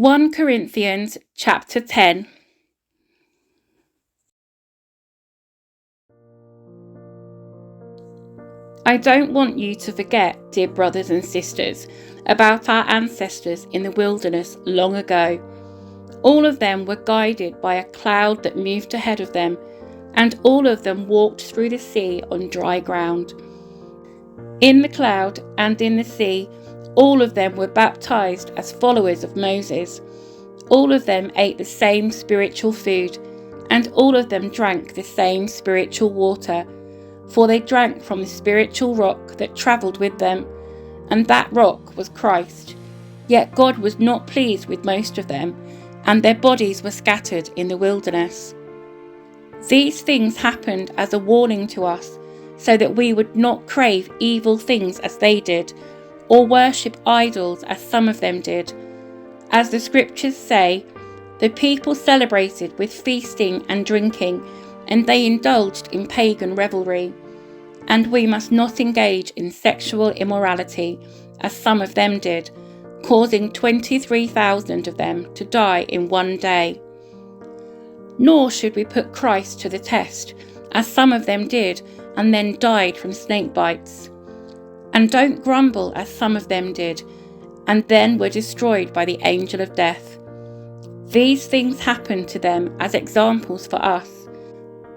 1 Corinthians chapter 10. I don't want you to forget, dear brothers and sisters, about our ancestors in the wilderness long ago. All of them were guided by a cloud that moved ahead of them, and all of them walked through the sea on dry ground. In the cloud and in the sea, all of them were baptized as followers of Moses. All of them ate the same spiritual food, and all of them drank the same spiritual water, for they drank from the spiritual rock that travelled with them, and that rock was Christ. Yet God was not pleased with most of them, and their bodies were scattered in the wilderness. These things happened as a warning to us, so that we would not crave evil things as they did, or worship idols as some of them did. As the scriptures say, the people celebrated with feasting and drinking, and they indulged in pagan revelry. And we must not engage in sexual immorality, as some of them did, causing 23,000 of them to die in one day. Nor should we put Christ to the test, as some of them did, and then died from snake bites. And don't grumble, as some of them did, and then were destroyed by the angel of death. These things happened to them as examples for us.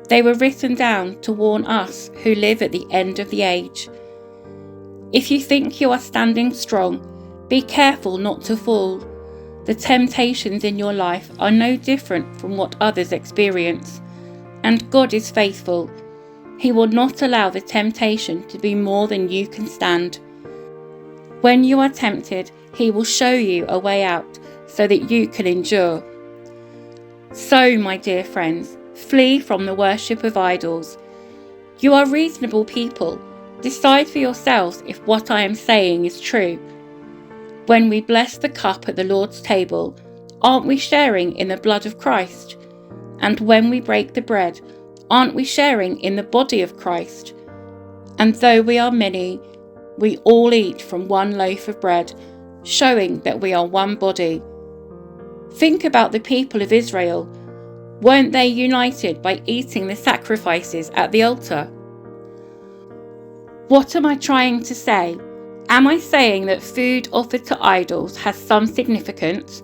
They were written down to warn us who live at the end of the age. If you think you are standing strong, be careful not to fall. The temptations in your life are no different from what others experience, and God is faithful. He will not allow the temptation to be more than you can stand. When you are tempted, He will show you a way out so that you can endure. So, my dear friends, flee from the worship of idols. You are reasonable people. Decide for yourselves if what I am saying is true. When we bless the cup at the Lord's table, aren't we sharing in the blood of Christ? And when we break the bread, aren't we sharing in the body of Christ? And though we are many, we all eat from one loaf of bread, showing that we are one body. Think about the people of Israel. Weren't they united by eating the sacrifices at the altar? What am I trying to say? Am I saying that food offered to idols has some significance,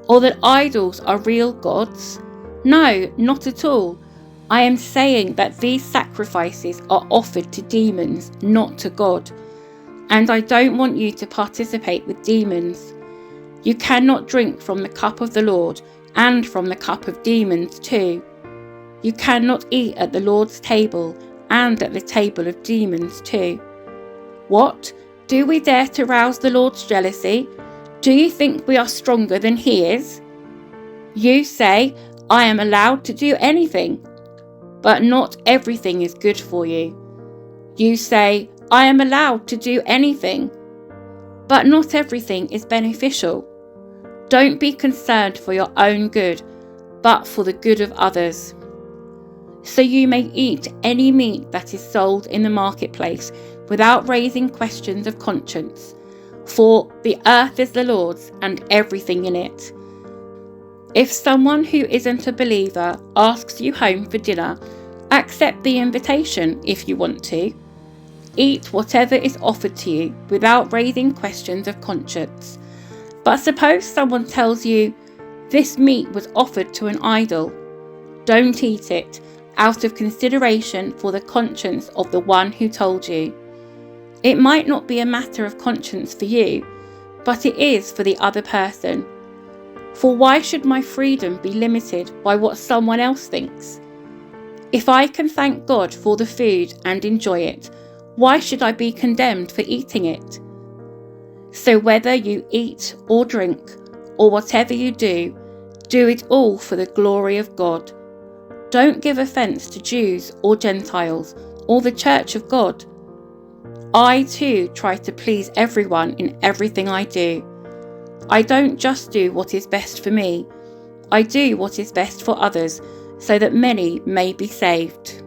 or that idols are real gods? No, not at all. I am saying that these sacrifices are offered to demons, not to God. And I don't want you to participate with demons. You cannot drink from the cup of the Lord and from the cup of demons too. You cannot eat at the Lord's table and at the table of demons too. What? Do we dare to rouse the Lord's jealousy? Do you think we are stronger than He is? You say, I am allowed to do anything, but not everything is good for you. You say, I am allowed to do anything, but not everything is beneficial. Don't be concerned for your own good, but for the good of others. So you may eat any meat that is sold in the marketplace without raising questions of conscience, for the earth is the Lord's and everything in it. If someone who isn't a believer asks you home for dinner, accept the invitation if you want to. Eat whatever is offered to you without raising questions of conscience. But suppose someone tells you, this meat was offered to an idol. Don't eat it, out of consideration for the conscience of the one who told you. It might not be a matter of conscience for you, but it is for the other person. For why should my freedom be limited by what someone else thinks? If I can thank God for the food and enjoy it, why should I be condemned for eating it? So whether you eat or drink, or whatever you do it all for the glory of God. Don't give offence to Jews or Gentiles, or the church of God. I too try to please everyone in everything I do. I don't just do what is best for me, I do what is best for others, so that many may be saved.